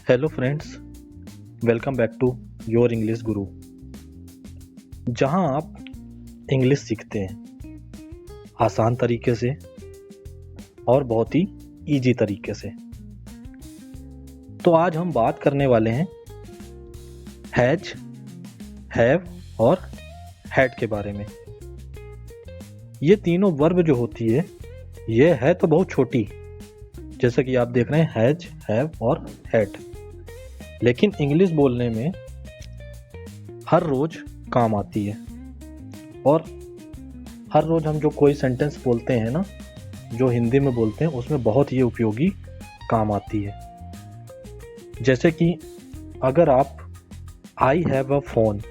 Hello friends, welcome back to your English guru. जहां आप English सीखते हैं आसान तरीके से और बहुत ही इजी तरीके से। तो आज हम बात करने वाले हैं हैज, हैव और हैड के बारे में। ये तीनों वर्ब जो होती है ये है तो बहुत छोटी, जैसे कि आप देख रहे हैं हैज, हैव और हैड, लेकिन इंग्लिश बोलने में हर रोज काम आती है। और हर रोज हम जो कोई सेंटेंस बोलते हैं ना, जो हिंदी में बोलते हैं, उसमें बहुत ही उपयोगी काम आती है। जैसे कि अगर आप आई हैव अ फोन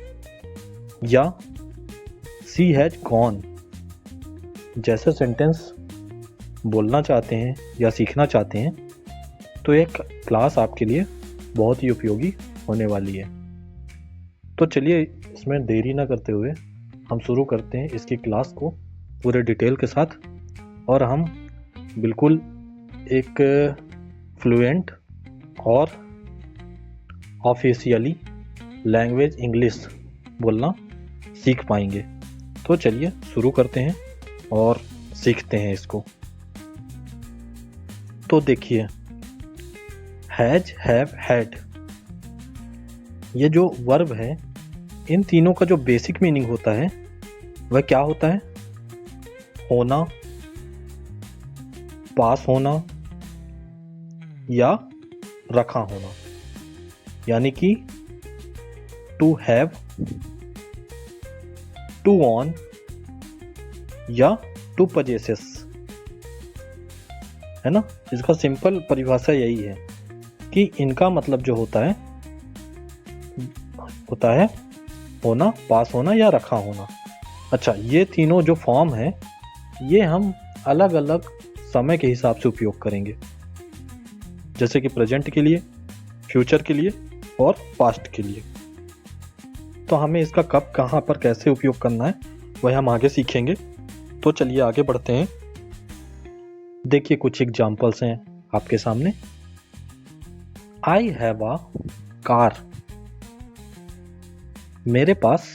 या सी हैज गॉन जैसे सेंटेंस बोलना चाहते हैं या सीखना चाहते हैं, तो एक क्लास आपके लिए बहुत ही उपयोगी होने वाली है। तो चलिए इसमें देरी ना करते हुए हम शुरू करते हैं इसकी क्लास को पूरे डिटेल के साथ, और हम बिल्कुल एक फ्लुएंट और ऑफिशियली लैंग्वेज इंग्लिश बोलना सीख पाएंगे। तो चलिए शुरू करते हैं और सीखते हैं इसको। तो देखिए, हैज, हैव, हैड, ये जो वर्ब है, इन तीनों का जो बेसिक मीनिंग होता है वह क्या होता है? होना, पास होना या रखा होना। यानी कि टू हैव, टू ऑन या टू पजेसेस, है ना। इसका सिंपल परिभाषा यही है कि इनका मतलब जो होता है होना, पास होना या रखा होना। अच्छा, ये तीनों जो फॉर्म है ये हम अलग अलग समय के हिसाब से उपयोग करेंगे, जैसे कि प्रेजेंट के लिए, फ्यूचर के लिए और पास्ट के लिए। तो हमें इसका कब, कहाँ पर, कैसे उपयोग करना है वह हम आगे सीखेंगे। तो चलिए आगे बढ़ते हैं। देखिए कुछ एग्जाम्पल्स हैं आपके सामने। आई हैव अ कार, मेरे पास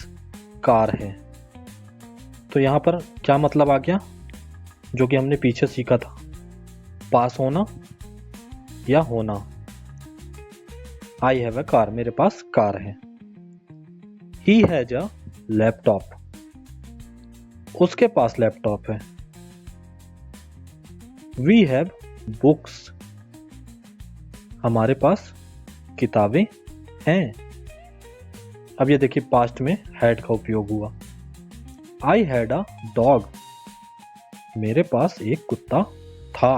कार है। तो यहाँ पर क्या मतलब आ गया, जो कि हमने पीछे सीखा था, पास होना या होना। आई हैव अ कार, मेरे पास कार है। ही हैज अ लैपटॉप, उसके पास लैपटॉप है। वी हैव बुक्स, हमारे पास किताबें हैं। अब ये देखिए पास्ट में हैड का उपयोग हुआ। आई हैड अ डॉग, मेरे पास एक कुत्ता था।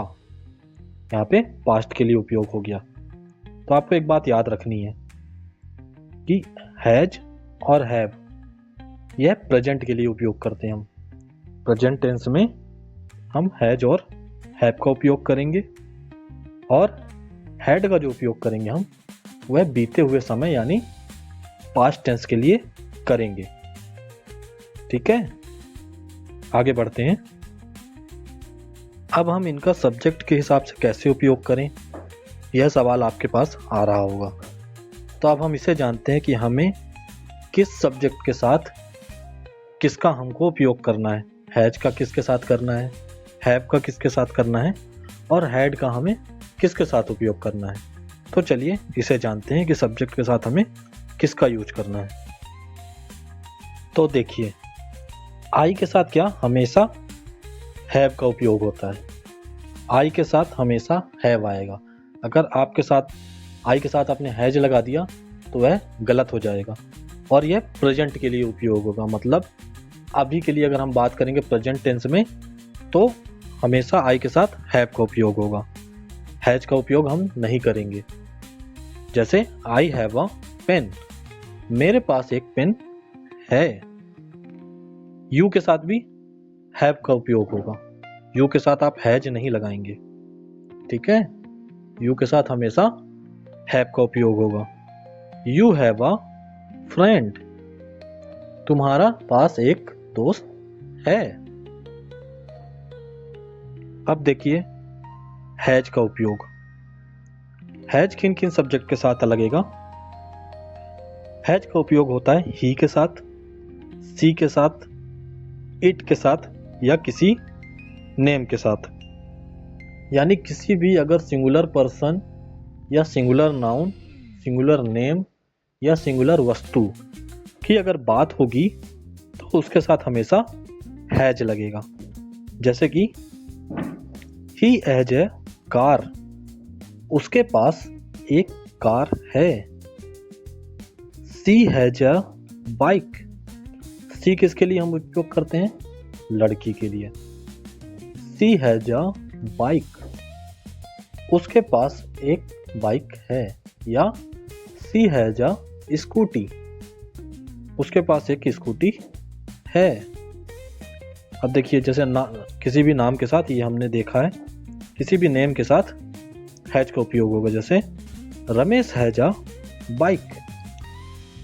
यहाँ पे पास्ट के लिए उपयोग हो गया। तो आपको एक बात याद रखनी है कि हैज और हैव यह प्रेजेंट के लिए उपयोग करते हैं। हम प्रेजेंट टेंस में हम हैज और हैव का उपयोग करेंगे, और हैड का जो उपयोग करेंगे हम वह बीते हुए समय यानी पास्ट टेंस के लिए करेंगे। ठीक है, आगे बढ़ते हैं। अब हम इनका सब्जेक्ट के हिसाब से कैसे उपयोग करें, यह सवाल आपके पास आ रहा होगा। तो अब हम इसे जानते हैं कि हमें किस सब्जेक्ट के साथ किसका हमको उपयोग करना है। हैज का किसके साथ करना है, हैव का किसके साथ करना है, और हैड का हमें किसके साथ उपयोग करना है। तो चलिए इसे जानते हैं कि सब्जेक्ट के साथ हमें किसका यूज करना है। तो देखिए, आई के साथ क्या हमेशा हैव का उपयोग होता है। आई के साथ हमेशा हैव आएगा। अगर आपके साथ आई के साथ आपने हैज लगा दिया तो वह गलत हो जाएगा, और यह प्रेजेंट के लिए उपयोग होगा। मतलब अभी के लिए अगर हम बात करेंगे प्रेजेंट टेंस में, तो हमेशा आई के साथ हैव का उपयोग होगा, हैज का उपयोग हम नहीं करेंगे। जैसे आई हैव अ पेन, मेरे पास एक पेन है। यू के साथ भी हैव का उपयोग होगा, यू के साथ आप हैज नहीं लगाएंगे। ठीक है, यू के साथ हमेशा हैव का उपयोग होगा। यू हैव अ फ्रेंड, तुम्हारा पास एक दोस्त है। अब देखिए हैज का उपयोग। हैज किन किन सब्जेक्ट के साथ लगेगा? हैज का उपयोग होता है ही के साथ, सी के साथ, इट के साथ या किसी नेम के साथ। यानी किसी भी अगर सिंगुलर पर्सन या सिंगुलर नाउन, सिंगुलर नेम या सिंगुलर वस्तु की अगर बात होगी तो उसके साथ हमेशा हैज लगेगा। जैसे कि ही हैज ए कार, उसके पास एक कार है। सी हैज अ बाइक, सी किसके लिए हम उपयोग करते हैं? लड़की के लिए। सी हैज अ बाइक, उसके पास एक बाइक है। या सी हैज अ स्कूटी, उसके पास एक स्कूटी है। अब देखिए जैसे किसी भी नाम के साथ, ये हमने देखा है, किसी भी नेम के साथ हैज का उपयोग होगा। जैसे Ramesh has a bike,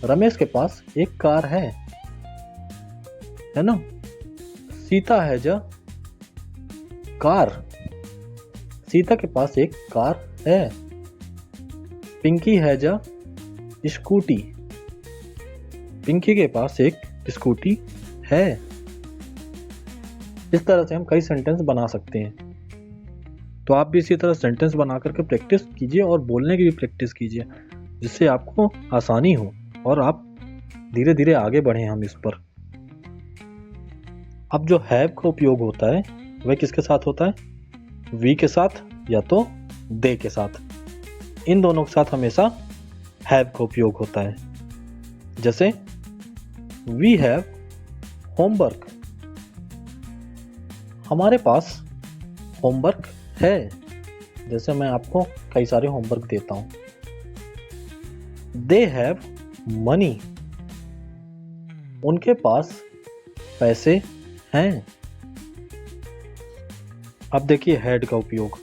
Ramesh के पास एक कार है ना। Sita has a car, Sita के पास एक कार है। Pinky has a scooty, Pinky के पास एक स्कूटी है। इस तरह से हम कई सेंटेंस बना सकते हैं। तो आप भी इसी तरह सेंटेंस बना करके प्रैक्टिस कीजिए और बोलने की भी प्रैक्टिस कीजिए, जिससे आपको आसानी हो और आप धीरे धीरे आगे बढ़ें हम इस पर। अब जो हैव का उपयोग होता है वह किसके साथ होता है? वी के साथ या तो दे के साथ। इन दोनों के साथ हमेशा हैव का उपयोग होता है। जैसे वी हैव होमवर्क, हमारे पास होमवर्क है। जैसे मैं आपको कई सारे होमवर्क देता हूं। दे हैव मनी, उनके पास पैसे हैं। अब देखिए हैड का उपयोग।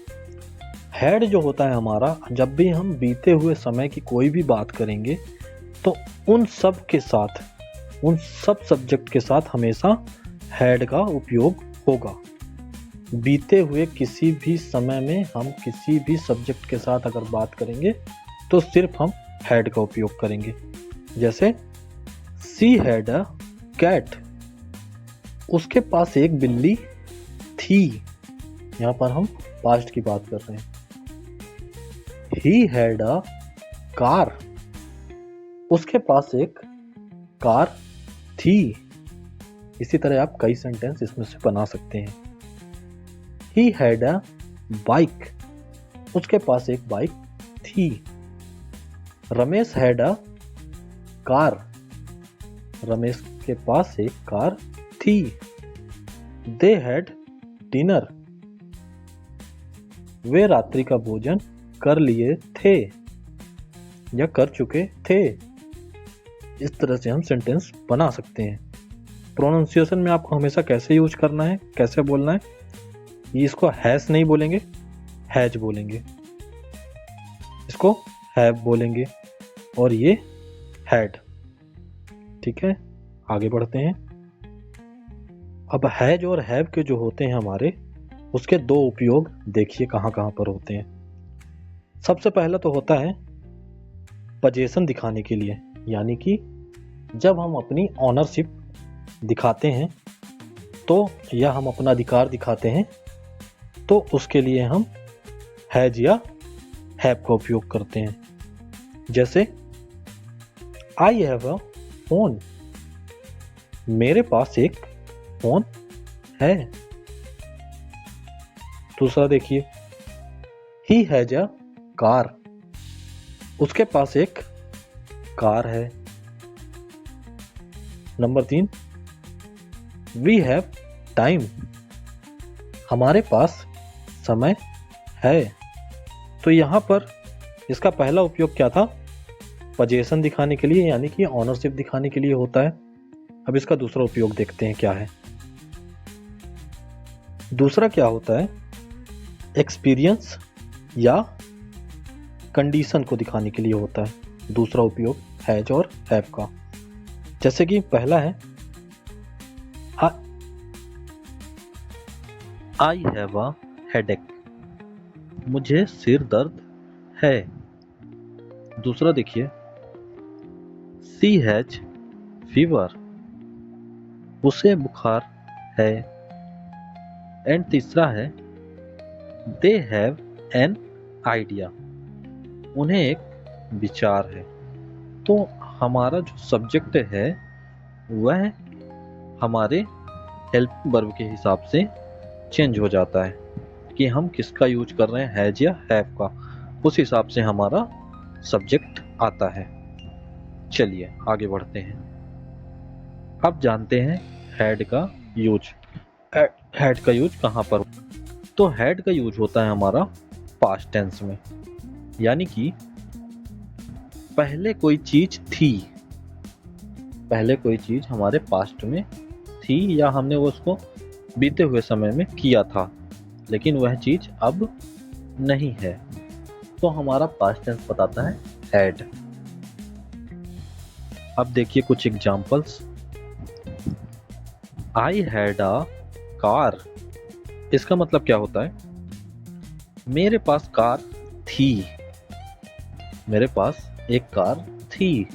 हैड जो होता है हमारा, जब भी हम बीते हुए समय की कोई भी बात करेंगे तो उन सब के साथ, उन सब सब्जेक्ट के साथ हमेशा हैड का उपयोग होगा। बीते हुए किसी भी समय में हम किसी भी सब्जेक्ट के साथ अगर बात करेंगे तो सिर्फ हम हैड का उपयोग करेंगे। जैसे सी हैड अ कैट, उसके पास एक बिल्ली थी। यहां पर हम पास्ट की बात कर रहे हैं। ही हैड अ कार, उसके पास एक कार थी। इसी तरह आप कई सेंटेंस इसमें से बना सकते हैं। ही हैड अ बाइक, उसके पास एक बाइक थी। Ramesh had a car, Ramesh के पास एक कार थी। दे हैड डिनर, वे रात्रि का भोजन कर लिए थे या कर चुके थे। इस तरह से हम सेंटेंस बना सकते हैं। प्रोनाउंसिएशन में आपको हमेशा कैसे यूज करना है, कैसे बोलना है, ये इसको हैज नहीं बोलेंगे, हैज बोलेंगे। इसको हैव बोलेंगे और ये हैड। ठीक है, आगे बढ़ते हैं। अब हैज और हैव के जो होते हैं हमारे, उसके दो उपयोग देखिए कहां कहां पर होते हैं। सबसे पहला तो होता है पोजीशन दिखाने के लिए, यानी कि जब हम अपनी ऑनरशिप दिखाते हैं तो, या हम अपना अधिकार दिखाते हैं तो उसके लिए हम हैज या हैव का उपयोग करते हैं। जैसे आई हैव अ फोन, मेरे पास एक फोन है। दूसरा देखिए, ही हैज अ कार, उसके पास एक कार है। नंबर 3, वी हैव टाइम, हमारे पास समय है। तो यहां पर इसका पहला उपयोग क्या था? पोजीशन दिखाने के लिए, यानी कि ऑनरशिप दिखाने के लिए होता है। अब इसका दूसरा उपयोग देखते हैं क्या है। दूसरा क्या होता है? एक्सपीरियंस या कंडीशन को दिखाने के लिए होता है दूसरा उपयोग हैज और हैव का। जैसे कि पहला है आई हैव अ हेडेक, मुझे सिर दर्द है। दूसरा देखिए, सी हैज फीवर, उसे बुखार है। एंड तीसरा है, दे हैव एन आइडिया, उन्हें एक विचार है। तो हमारा जो सब्जेक्ट है वह हमारे हेल्प वर्ब के हिसाब से चेंज हो जाता है कि हम किसका यूज कर रहे हैं, हैज या हैव का, उस हिसाब से हमारा सब्जेक्ट आता है। चलिए आगे बढ़ते हैं। अब जानते हैं हैड का यूज। हैड का यूज कहाँ पर? तो हैड का यूज होता है हमारा पास्ट टेंस में, यानी कि पहले कोई चीज थी, पहले कोई चीज हमारे पास्ट में थी या हमने उसको बीते हुए समय में किया था, लेकिन वह चीज अब नहीं है, तो हमारा पास्ट टेंस बताता है हैड। अब देखिए कुछ examples. I had a car, इसका मतलब क्या होता है? मेरे पास कार थी, मेरे पास एक कार थी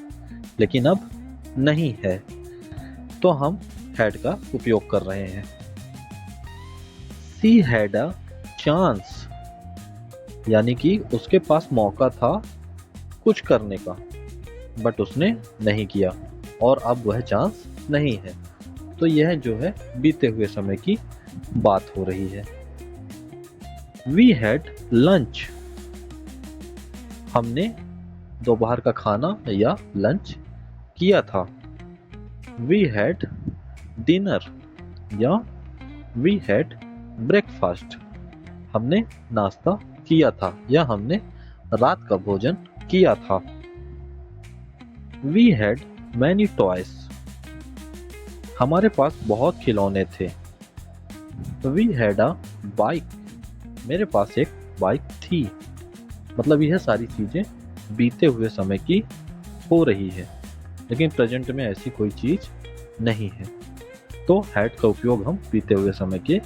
लेकिन अब नहीं है, तो हम हैड का उपयोग कर रहे हैं। सी हैड अ चांस, यानी कि उसके पास मौका था कुछ करने का, बट उसने नहीं किया और अब वह चांस नहीं है, तो यह जो है बीते हुए समय की बात हो रही है। वी हैड लंच, हमने दोपहर का खाना या लंच किया था। वी हैड डिनर या वी हैड ब्रेकफास्ट, हमने नाश्ता किया था या हमने रात का भोजन किया था। वी हैड मैनी टॉयज, हमारे पास बहुत खिलौने थे। वी हैड अ बाइक, मेरे पास एक बाइक थी। मतलब यह सारी चीजें बीते हुए समय की हो रही है, लेकिन प्रेजेंट में ऐसी कोई चीज नहीं है, तो हैड का उपयोग हम बीते हुए समय के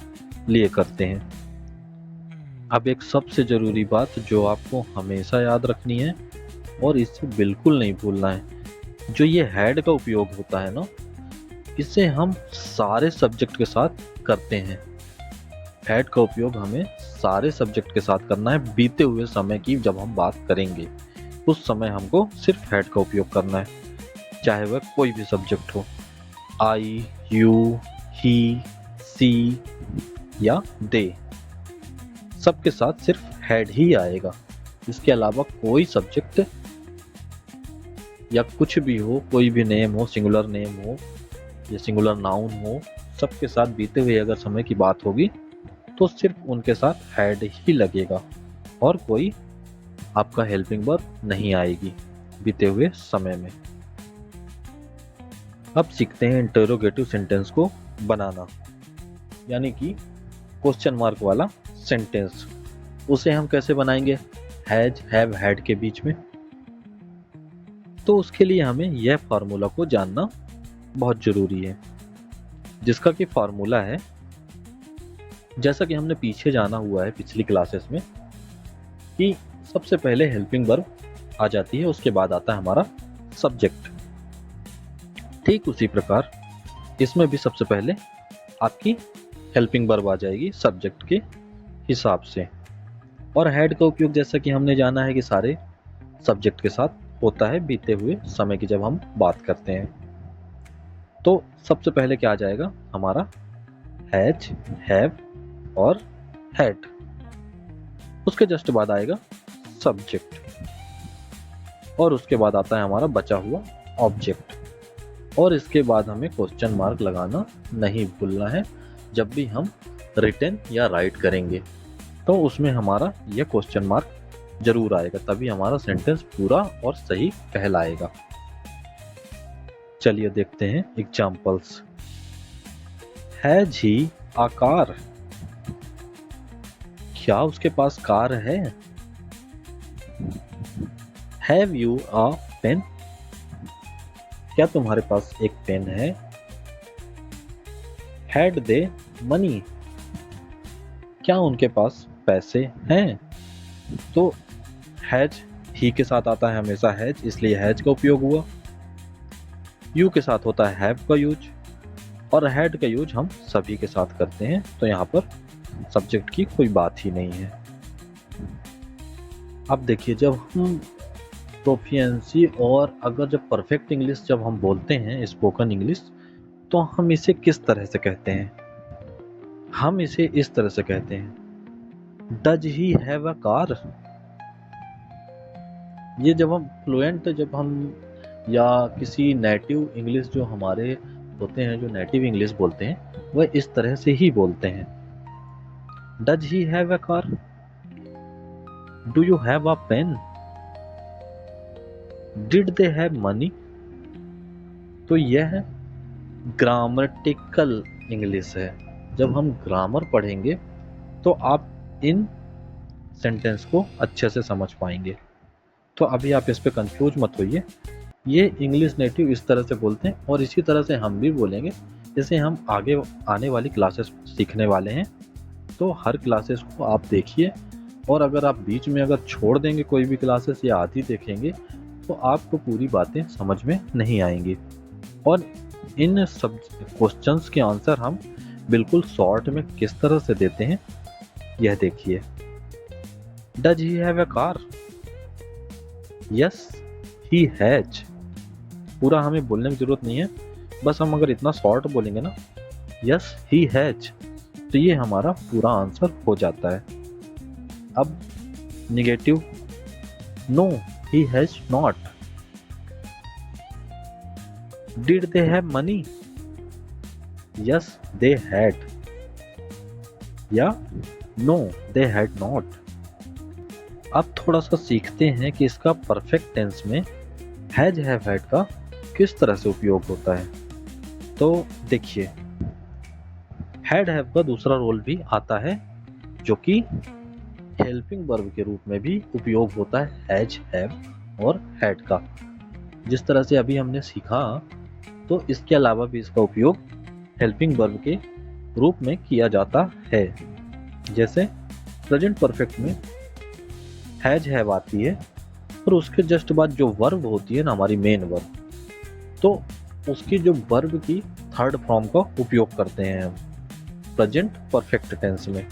लिए करते हैं। अब एक सबसे जरूरी बात जो आपको हमेशा याद रखनी है और इसे बिल्कुल नहीं भूलना है, जो ये हैड का उपयोग होता है ना, इसे हम सारे सब्जेक्ट के साथ करते हैं। हैड का उपयोग हमें सारे सब्जेक्ट के साथ करना है। बीते हुए समय की जब हम बात करेंगे उस समय हमको सिर्फ हैड का उपयोग करना है, चाहे वह कोई भी सब्जेक्ट हो, आई, यू, ही, सी या दे, सबके साथ सिर्फ हैड ही आएगा। इसके अलावा कोई सब्जेक्ट या कुछ भी हो, कोई भी नेम हो, सिंगुलर नेम हो या सिंगुलर नाउन हो, सबके साथ बीते हुए अगर समय की बात होगी तो सिर्फ उनके साथ हैड ही लगेगा और कोई आपका हेल्पिंग वर्ब नहीं आएगी बीते हुए समय में। अब सीखते हैं इंटरोगेटिव सेंटेंस को बनाना, यानी कि क्वेश्चन मार्क वाला सेंटेंस। उसे हम कैसे बनाएंगे हैज, हैव, हैड के बीच में? तो उसके लिए हमें यह फार्मूला को जानना बहुत जरूरी है, जिसका कि फार्मूला है, जैसा कि हमने पीछे जाना हुआ है पिछली क्लासेस में, कि सबसे पहले हेल्पिंग वर्ब आ जाती है, उसके बाद आता है हमारा सब्जेक्ट। ठीक उसी प्रकार इसमें भी सबसे पहले आपकी हेल्पिंग वर्ब आ जाएगी सब्जेक्ट के हिसाब से। और हैड का उपयोग जैसा कि हमने जाना है कि सारे सब्जेक्ट के साथ होता है बीते हुए समय की जब हम बात करते हैं। तो सबसे पहले क्या आ जाएगा हमारा हैज, हैव और हैड। उसके जस्ट बाद आएगा सब्जेक्ट और उसके बाद आता है हमारा बचा हुआ ऑब्जेक्ट। और इसके बाद हमें क्वेश्चन मार्क लगाना नहीं भूलना है। जब भी हम रिटन या राइट करेंगे तो उसमें हमारा यह क्वेश्चन मार्क जरूर आएगा, तभी हमारा सेंटेंस पूरा और सही कहलाएगा। चलिए देखते हैं examples. Has he a car, क्या उसके पास कार है? हैव यू अ पेन, क्या तुम्हारे पास एक पेन है? हैड दे मनी, क्या उनके पास पैसे हैं? तो हैज ही के साथ आता है हमेशा हैज, इसलिए हैज का उपयोग हुआ। यू के साथ होता है हैव का यूज, और हैड का यूज हम सभी के साथ करते हैं, तो यहाँ पर सब्जेक्ट की कोई बात ही नहीं है। अब देखिए, जब हम प्रोफिशिएंसी और अगर जब परफेक्ट इंग्लिश जब हम बोलते हैं, स्पोकन इंग्लिश, तो हम इसे किस तरह से कहते हैं? हम इसे इस तरह से कहते हैं, does he have a car. ये जब हम फ्लुएंट, जब हम या किसी नेटिव इंग्लिश जो हमारे होते हैं, जो नेटिव इंग्लिश बोलते हैं, वह इस तरह से ही बोलते हैं। Does he have a car, do you have a pen, did they have money. तो यह ग्रामेटिकल इंग्लिश है। जब हम ग्रामर पढ़ेंगे तो आप इन सेंटेंस को अच्छे से समझ पाएंगे। तो अभी आप इस पे कंफ्यूज मत होइए, ये इंग्लिश नेटिव इस तरह से बोलते हैं और इसी तरह से हम भी बोलेंगे, जैसे हम आगे आने वाली क्लासेस सीखने वाले हैं। तो हर क्लासेस को आप देखिए, और अगर आप बीच में अगर छोड़ देंगे कोई भी क्लासेस या आधी देखेंगे, तो आपको पूरी बातें समझ में नहीं आएंगी। और इन सब क्वेश्चंस के आंसर हम बिल्कुल शॉर्ट में किस तरह से देते हैं, यह देखिए। Does he have a car, yes he has. पूरा हमें बोलने की जरूरत नहीं है, बस हम अगर इतना शॉर्ट बोलेंगे ना, यस ही हैज, तो ये हमारा पूरा आंसर हो जाता है। अब negative, no he has not. Did they have money, yes they had, या नो दे हैड नॉट। अब थोड़ा सा सीखते हैं कि इसका परफेक्ट टेंस में हैज हैव हैड का किस तरह से उपयोग होता है। तो देखिए, हैड हैव का दूसरा रोल भी आता है, जो कि हेल्पिंग वर्ब के रूप में भी उपयोग होता है हैज हैव और हैड का। जिस तरह से अभी हमने सीखा, तो इसके अलावा भी इसका उपयोग हेल्पिंग वर्ब के रूप में किया जाता है। जैसे प्रेजेंट परफेक्ट में हैज हैव आती है, और उसके जस्ट बाद जो वर्ब होती है ना, हमारी मेन वर्ब, तो उसकी जो वर्ब की थर्ड फॉर्म का उपयोग करते हैं हम प्रेजेंट परफेक्ट टेंस में।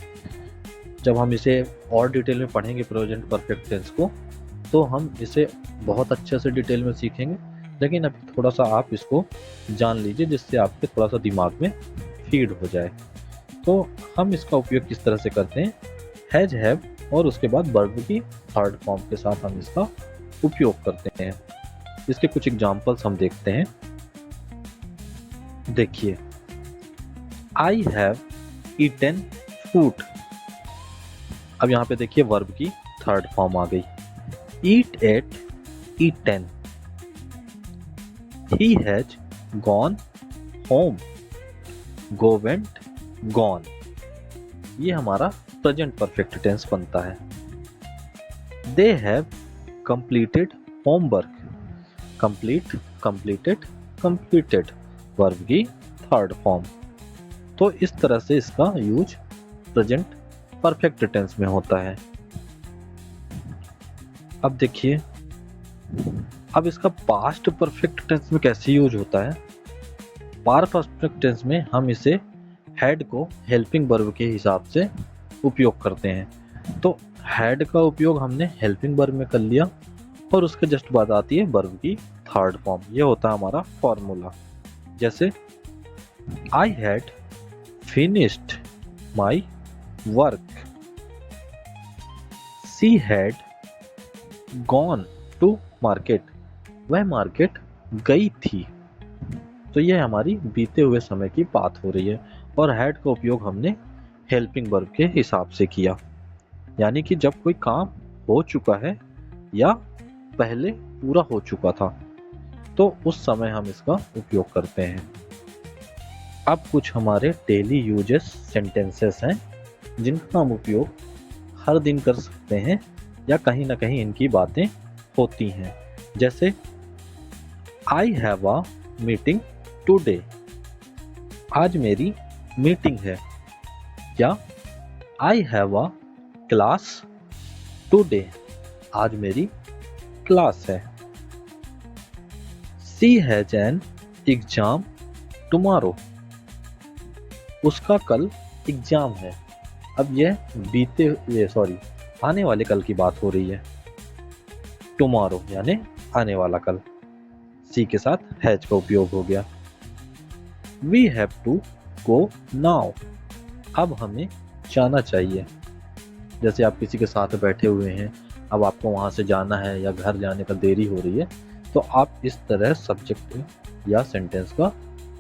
जब हम इसे और डिटेल में पढ़ेंगे प्रेजेंट परफेक्ट टेंस को, तो हम इसे बहुत अच्छे से डिटेल में सीखेंगे। लेकिन अभी थोड़ा सा आप इसको जान लीजिए, जिससे आपके थोड़ा सा दिमाग में फीड हो जाए। तो हम इसका उपयोग किस तरह से करते हैं, हैज हैव और उसके बाद वर्ब की थर्ड फॉर्म के साथ हम इसका उपयोग करते हैं। इसके कुछ एग्जांपल्स हम देखते हैं। देखिए, आई हैव ईटन फ्रूट। अब यहाँ पे देखिए वर्ब की थर्ड फॉर्म आ गई, eat ate eaten. He has gone home, go went gone. ये हमारा प्रेजेंट परफेक्ट टेंस बनता है। They have completed homework, complete completed completed, verb की थर्ड फॉर्म। तो इस तरह से इसका यूज प्रेजेंट परफेक्ट टेंस में होता है। अब देखिए, अब इसका पास्ट परफेक्ट टेंस में कैसे यूज होता है। पास्ट परफेक्ट टेंस में हम इसे हैड को हेल्पिंग वर्ब के हिसाब से उपयोग करते हैं। तो हैड का उपयोग हमने हेल्पिंग वर्ब में कर लिया, और उसके जस्ट बाद आती है वर्ब की थर्ड फॉर्म। ये होता है हमारा फॉर्मूला। जैसे I had finished my work, she had gone to market, वह मार्केट गई थी। तो ये हमारी बीते हुए समय की बात हो रही है, और हैड का उपयोग हमने हेल्पिंग वर्ब के हिसाब से किया, यानी कि जब कोई काम हो चुका है या पहले पूरा हो चुका था, तो उस समय हम इसका उपयोग करते हैं। अब कुछ हमारे डेली यूजेस सेंटेंसेस हैं, जिनका हम उपयोग हर दिन कर सकते हैं, या कहीं ना कहीं इनकी बातें होती हैं। जैसे I have a meeting today, आज मेरी मीटिंग है। या I have a class today, आज मेरी क्लास है। सी हैज एन एग्जाम टुमारो, उसका कल एग्जाम है। अब यह आने वाले कल की बात हो रही है। टुमारो यानी आने वाला कल, सी के साथ हैज का उपयोग हो गया। We have to go now, अब हमें जाना चाहिए। जैसे आप किसी के साथ बैठे हुए हैं, अब आपको वहां से जाना है या घर जाने का देरी हो रही है, तो आप इस तरह सब्जेक्ट या सेंटेंस का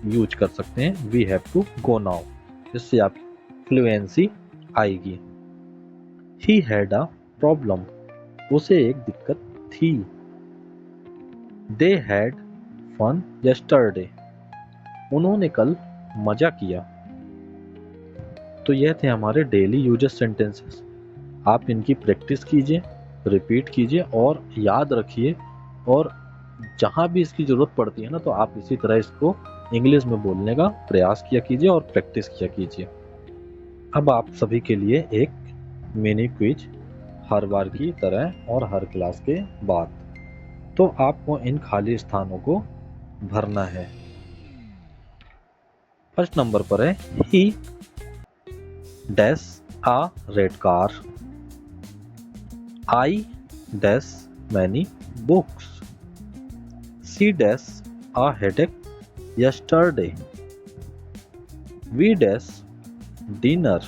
यूज कर सकते हैं, we have to go now, जिससे आप फ्लुएंसी आएगी। ही हैड अ प्रॉब्लम, उसे एक दिक्कत थी। दे हैड फन यस्टरडे, उन्होंने कल मजा किया। तो यह थे हमारे डेली यूजेस सेंटेंसेस। आप इनकी प्रैक्टिस कीजिए, रिपीट कीजिए और याद रखिए, और जहाँ भी इसकी ज़रूरत पड़ती है ना, तो आप इसी तरह इसको इंग्लिश में बोलने का प्रयास किया कीजिए और प्रैक्टिस किया कीजिए। अब आप सभी के लिए एक मिनी क्विज, हर बार की तरह और हर क्लास के बाद। तो आपको इन खाली स्थानों को भरना है। फर्स्ट नंबर पर है, ही dash a red car, I dash many books, she dash a headache yesterday, we dash dinner,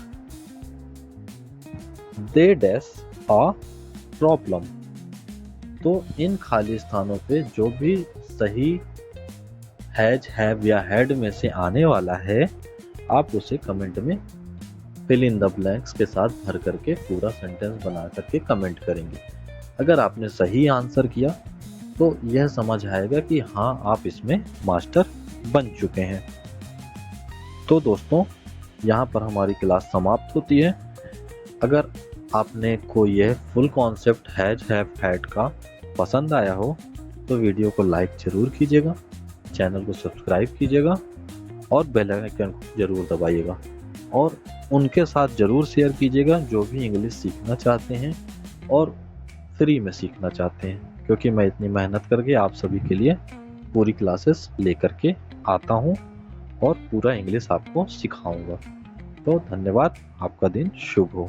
they dash a problem। तो इन खाली स्थानों पे जो भी सही हैज, हैव या हैड में से आने वाला है, आप उसे कमेंट में फिल इन द ब्लैंक्स के साथ भर करके पूरा सेंटेंस बना करके कमेंट करेंगे। अगर आपने सही आंसर किया तो यह समझ आएगा कि हाँ, आप इसमें मास्टर बन चुके हैं। तो दोस्तों, यहाँ पर हमारी क्लास समाप्त होती है। अगर आपने कोई यह full concept has, have, had का पसंद आया हो तो वीडियो को लाइक जरूर कीजिएगा, चैनल को सब्सक्राइब कीजिएगा और बेल आइकन को जरूर दबाइएगा, और उनके साथ ज़रूर शेयर कीजिएगा जो भी इंग्लिश सीखना चाहते हैं और फ्री में सीखना चाहते हैं, क्योंकि मैं इतनी मेहनत करके आप सभी के लिए पूरी क्लासेस लेकर के आता हूं और पूरा इंग्लिश आपको सिखाऊंगा। तो धन्यवाद, आपका दिन शुभ हो।